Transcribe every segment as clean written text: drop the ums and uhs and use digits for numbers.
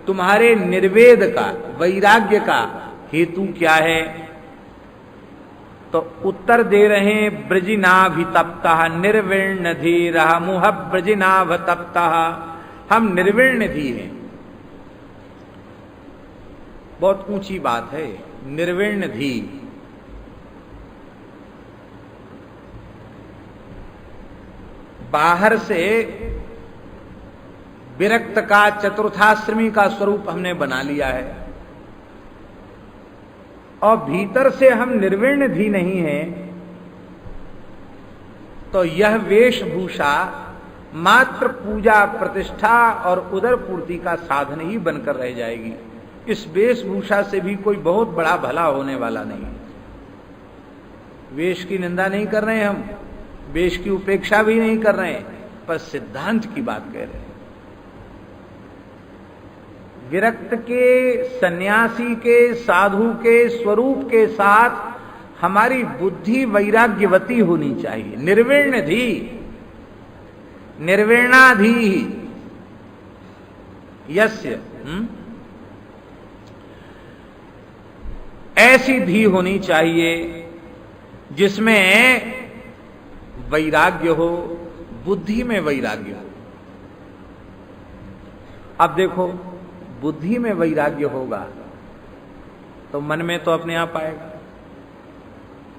तुम्हारे निर्वेद का, वैराग्य का हेतु क्या है? तो उत्तर दे रहे हैं, ब्रजिनाभितप्तः निर्विण्ण धीरः मुह ब्रजिनाभतप्तः। हम निर्विण्ण धीर हैं। बहुत ऊंची बात है, निर्विण्ण धीर। बाहर से विरक्त का, चतुर्थाश्रमी का स्वरूप हमने बना लिया है, और भीतर से हम निर्विण्ण भी नहीं हैं, तो यह वेशभूषा मात्र पूजा प्रतिष्ठा और उदर पूर्ति का साधन ही बनकर रह जाएगी। इस वेशभूषा से भी कोई बहुत बड़ा भला होने वाला नहीं। वेश की निंदा नहीं कर रहे हैं हम, वेश की उपेक्षा भी नहीं कर रहे हैं, पर सिद्धांत की बात कह रहे हैं। विरक्त के, सन्यासी के, साधु के स्वरूप के साथ हमारी बुद्धि वैराग्यवती होनी चाहिए। निर्विण्ण धी, निर्विण्णाधी यस्य, ऐसी धी होनी चाहिए जिसमें वैराग्य हो, बुद्धि में वैराग्य हो। अब देखो, बुद्धि में वैराग्य होगा तो मन में तो अपने आप आएगा,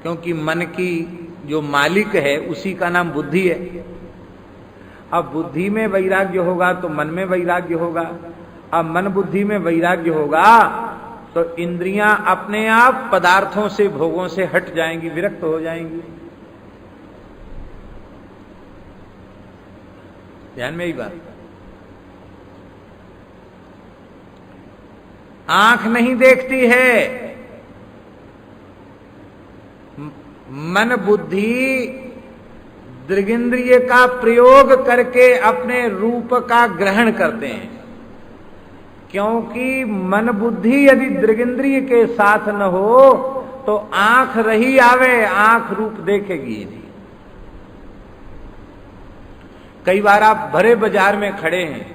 क्योंकि मन की जो मालिक है उसी का नाम बुद्धि है। अब बुद्धि में वैराग्य होगा तो मन में वैराग्य होगा। अब मन बुद्धि में वैराग्य होगा तो इंद्रियां अपने आप पदार्थों से, भोगों से हट जाएंगी, विरक्त हो जाएंगी। ध्यान में ही बात। आंख नहीं देखती है, मन बुद्धि दृगिंद्रिय का प्रयोग करके अपने रूप का ग्रहण करते हैं, क्योंकि मन बुद्धि यदि दृगिंद्रिय के साथ न हो तो आंख रही आवे, आंख रूप देखेगी नहीं। कई बार आप भरे बाजार में खड़े हैं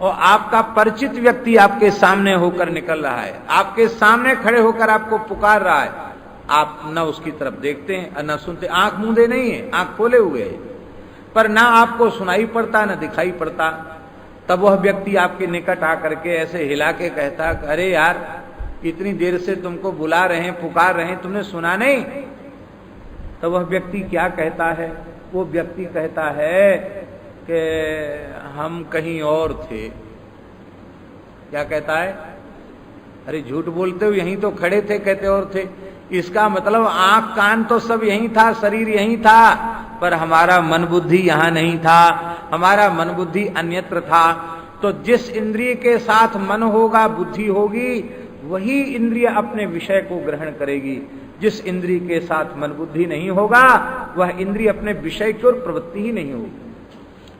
और आपका परिचित व्यक्ति आपके सामने होकर निकल रहा है, आपके सामने खड़े होकर आपको पुकार रहा है, आप न उसकी तरफ देखते हैं और न सुनते, आंख मूंदे नहीं है, आंख खोले हुए है, पर ना आपको सुनाई पड़ता न दिखाई पड़ता। तब वह व्यक्ति आपके निकट आकर के ऐसे हिला के कहता, अरे यार, इतनी देर से तुमको बुला रहे हैं, पुकार रहे हैं, तुमने सुना नहीं? तो वह व्यक्ति क्या कहता है? वो व्यक्ति कहता है कि हम कहीं और थे। क्या कहता है? अरे झूठ बोलते हो, यहीं तो खड़े थे, कहते और थे। इसका मतलब आंख कान तो सब यहीं था, शरीर यहीं था, पर हमारा मन बुद्धि यहां नहीं था, हमारा मन बुद्धि अन्यत्र था। तो जिस इंद्रिय के साथ मन होगा, बुद्धि होगी, वही इंद्रिय अपने विषय को ग्रहण करेगी। जिस इंद्रिय के साथ मन बुद्धि नहीं होगा, वह इंद्रिय अपने विषय की ओर प्रवृत्ति ही नहीं होगी।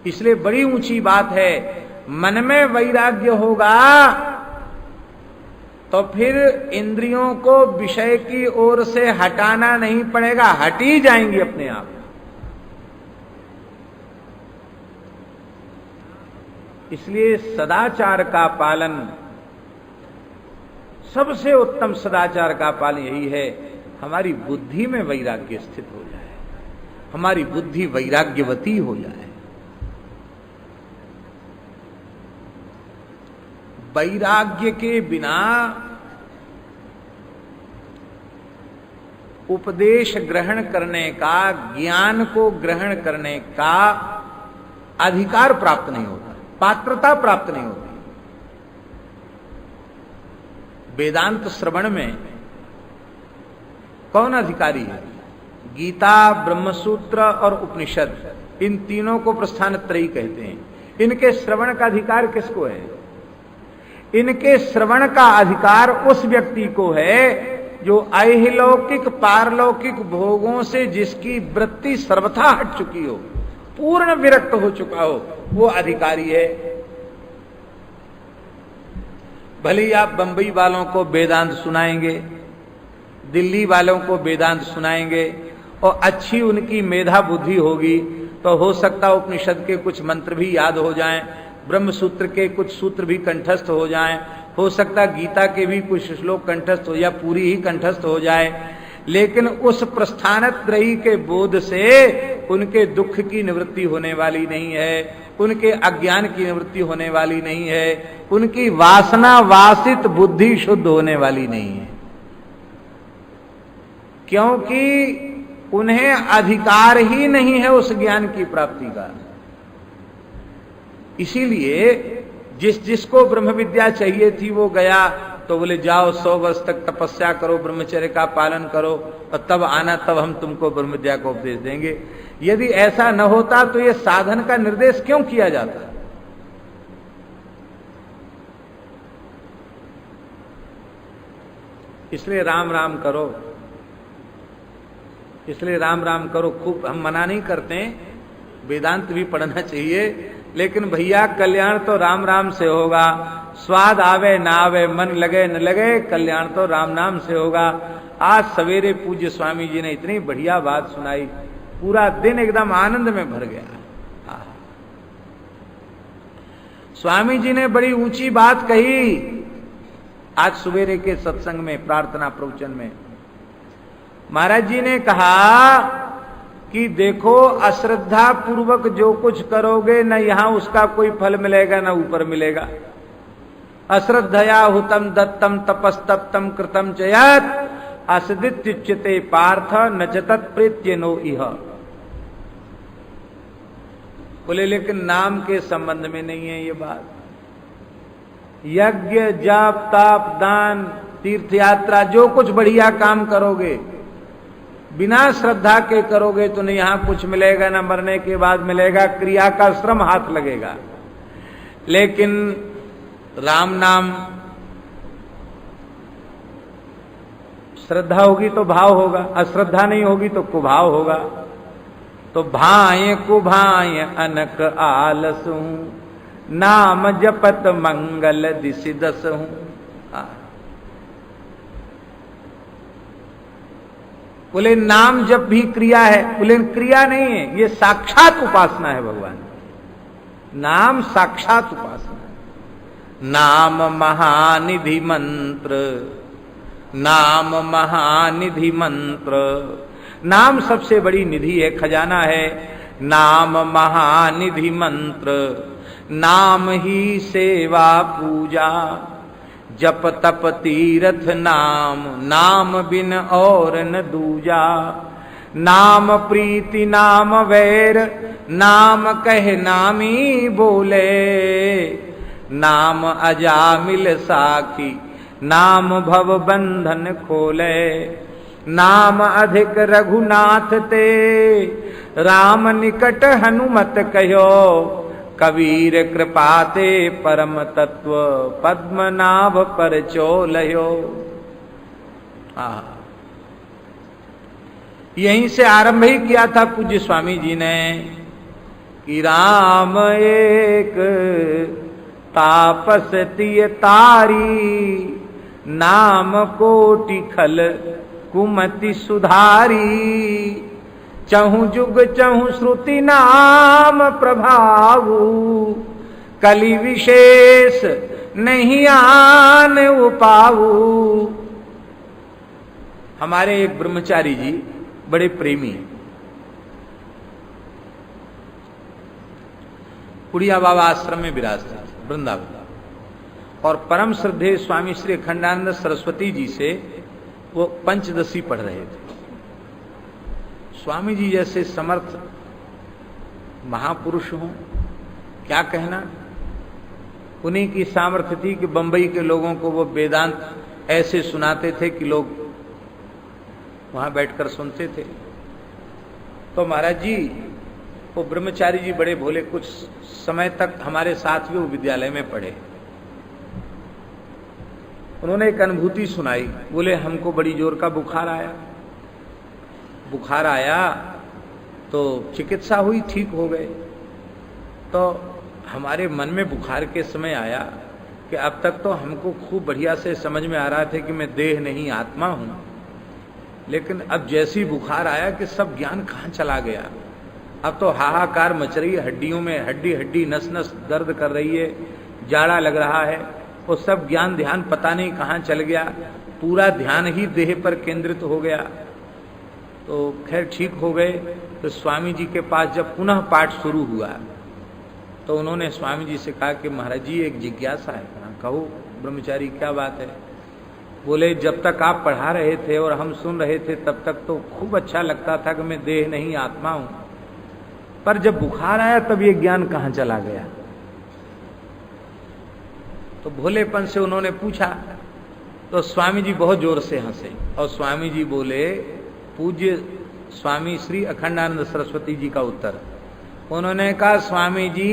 इसलिए बड़ी ऊंची बात है, मन में वैराग्य होगा तो फिर इंद्रियों को विषय की ओर से हटाना नहीं पड़ेगा, हट ही जाएंगी अपने आप। इसलिए सदाचार का पालन, सबसे उत्तम सदाचार का पालन यही है, हमारी बुद्धि में वैराग्य स्थित हो जाए, हमारी बुद्धि वैराग्यवती हो जाए। वैराग्य के बिना उपदेश ग्रहण करने का, ज्ञान को ग्रहण करने का अधिकार प्राप्त नहीं होता, पात्रता प्राप्त नहीं होती। वेदांत श्रवण में कौन अधिकारी है? गीता, ब्रह्मसूत्र और उपनिषद, इन तीनों को प्रस्थान त्रयी कहते हैं। इनके श्रवण का अधिकार किसको है? इनके श्रवण का अधिकार उस व्यक्ति को है जो ऐहिलौकिक पारलौकिक भोगों से जिसकी वृत्ति सर्वथा हट चुकी हो, पूर्ण विरक्त हो चुका हो, वो अधिकारी है। भले ही आप बंबई वालों को वेदांत सुनाएंगे, दिल्ली वालों को वेदांत सुनाएंगे और अच्छी उनकी मेधा बुद्धि होगी तो हो सकता है उपनिषद के कुछ मंत्र भी याद हो जाएं, ब्रह्म सूत्र के कुछ सूत्र भी कंठस्थ हो जाएं, हो सकता है गीता के भी कुछ श्लोक कंठस्थ हो या पूरी ही कंठस्थ हो जाए, लेकिन उस प्रस्थानत्रयी के बोध से उनके दुख की निवृत्ति होने वाली नहीं है, उनके अज्ञान की निवृत्ति होने वाली नहीं है, उनकी वासना वासित बुद्धि शुद्ध होने वाली नहीं है, क्योंकि उन्हें अधिकार ही नहीं है उस ज्ञान की प्राप्ति का। इसीलिए जिसको ब्रह्म विद्या चाहिए थी वो गया तो बोले जाओ 100 वर्ष तक तपस्या करो, ब्रह्मचर्य का पालन करो और तब आना, तब हम तुमको ब्रह्म विद्या को उपदेश देंगे। यदि ऐसा न होता तो ये साधन का निर्देश क्यों किया जाता? इसलिए राम राम करो, इसलिए राम राम करो। खूब हम मना नहीं करते, वेदांत भी पढ़ना चाहिए, लेकिन भैया कल्याण तो राम राम से होगा। स्वाद आवे ना आवे, मन लगे न लगे, कल्याण तो राम नाम से होगा। आज सवेरे पूज्य स्वामी जी ने इतनी बढ़िया बात सुनाई, पूरा दिन एकदम आनंद में भर गया। स्वामी जी ने बड़ी ऊंची बात कही आज सवेरे के सत्संग में, प्रार्थना प्रवचन में। महाराज जी ने कहा कि देखो, अश्रद्धा पूर्वक जो कुछ करोगे न यहां उसका कोई फल मिलेगा न ऊपर मिलेगा। अश्रद्धया हुतम दत्तम तपस्तप्तम कृतम चयत असदित्युच्यते पार्थ न च तत्प्रेत्य नो इह। बोले लेकिन नाम के संबंध में नहीं है ये बात। यज्ञ जाप ताप दान तीर्थ यात्रा जो कुछ बढ़िया काम करोगे बिना श्रद्धा के करोगे तो न यहां कुछ मिलेगा न मरने के बाद मिलेगा, क्रिया का श्रम हाथ लगेगा। लेकिन राम नाम श्रद्धा होगी तो भाव होगा, अश्रद्धा नहीं होगी तो कुभाव होगा। तो भाय कुभाय अनक आलस हूं, नाम जपत मंगल दिशि दस हूं। बोले नाम जप भी क्रिया है, बोले क्रिया नहीं है, ये साक्षात उपासना है भगवान। नाम साक्षात उपासना है। नाम महानिधि मंत्र, नाम महानिधि मंत्र। नाम सबसे बड़ी निधि है, खजाना है। नाम महानिधि मंत्र, नाम ही सेवा पूजा, जप तप तीरथ नाम, नाम बिन और न दूजा। नाम प्रीति नाम वैर, नाम कह नामी बोले। नाम अजामिल साखी, नाम भव बंधन खोले। नाम अधिक रघुनाथ ते, राम निकट हनुमत कहो। कबीर कृपाते परम तत्व, पद्मनाभ पर चोलयो। यहीं से आरंभ ही किया था पूज्य स्वामी जी ने कि राम एक तापस तिय तारी, नाम कोटि खल कुमति सुधारी। चहु जुग चहु श्रुति नाम प्रभावु, कलि विशेष नहीं आन उपाऊ। हमारे एक ब्रह्मचारी जी बड़े प्रेमी हैं, कुड़िया बाबा आश्रम में विराजते थे वृंदावन, और परम श्रद्धेय स्वामी श्री अखंडानंद सरस्वती जी से वो पंचदशी पढ़ रहे थे। स्वामी जी जैसे समर्थ महापुरुष हों, क्या कहना। उन्हीं की सामर्थ्य थी कि बंबई के लोगों को वो वेदांत ऐसे सुनाते थे कि लोग वहां बैठकर सुनते थे। तो महाराज जी वो ब्रह्मचारी जी बड़े भोले, कुछ समय तक हमारे साथ भी वो विद्यालय में पढ़े। उन्होंने एक अनुभूति सुनाई। बोले हमको बड़ी जोर का बुखार आया। बुखार आया तो चिकित्सा हुई, ठीक हो गए। तो हमारे मन में बुखार के समय आया कि अब तक तो हमको खूब बढ़िया से समझ में आ रहा था कि मैं देह नहीं आत्मा हूं, लेकिन अब जैसी बुखार आया कि सब ज्ञान कहां चला गया। अब तो हाहाकार मच रही है, हड्डियों में हड्डी हड्डी नस नस दर्द कर रही है, जाड़ा लग रहा है, वो सब ज्ञान ध्यान पता नहीं कहां चल गया, पूरा ध्यान ही देह पर केंद्रित हो गया। तो खैर ठीक हो गए। तो स्वामी जी के पास जब पुनः पाठ शुरू हुआ तो उन्होंने स्वामी जी से कहा कि महाराज जी एक जिज्ञासा है। कहो ब्रह्मचारी क्या बात है? बोले जब तक आप पढ़ा रहे थे और हम सुन रहे थे तब तक तो खूब अच्छा लगता था कि मैं देह नहीं आत्मा हूं, पर जब बुखार आया तब ये ज्ञान कहां चला गया? तो भोलेपन से उन्होंने पूछा। तो स्वामी जी बहुत जोर से हंसे और स्वामी जी बोले, पूज्य स्वामी श्री अखंडानंद सरस्वती जी का उत्तर। उन्होंने कहा स्वामी जी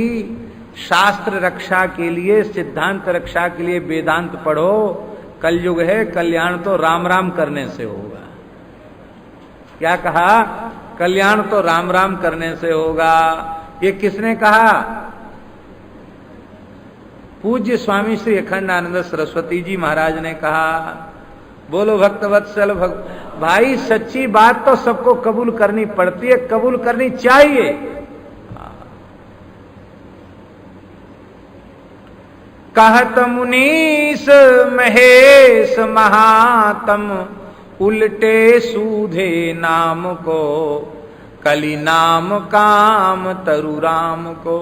शास्त्र रक्षा के लिए, सिद्धांत रक्षा के लिए वेदांत पढ़ो, कलयुग है, कल्याण तो राम राम करने से होगा। क्या कहा? कल्याण तो राम राम करने से होगा। ये किसने कहा? पूज्य स्वामी श्री अखंडानंद सरस्वती जी महाराज ने कहा। बोलो भक्तवत्सल भाई, सच्ची बात तो सबको कबूल करनी पड़ती है, कबूल करनी चाहिए। कहत मुनीस महेश महात्म, उल्टे सूधे नाम को, कली नाम काम तरु राम को।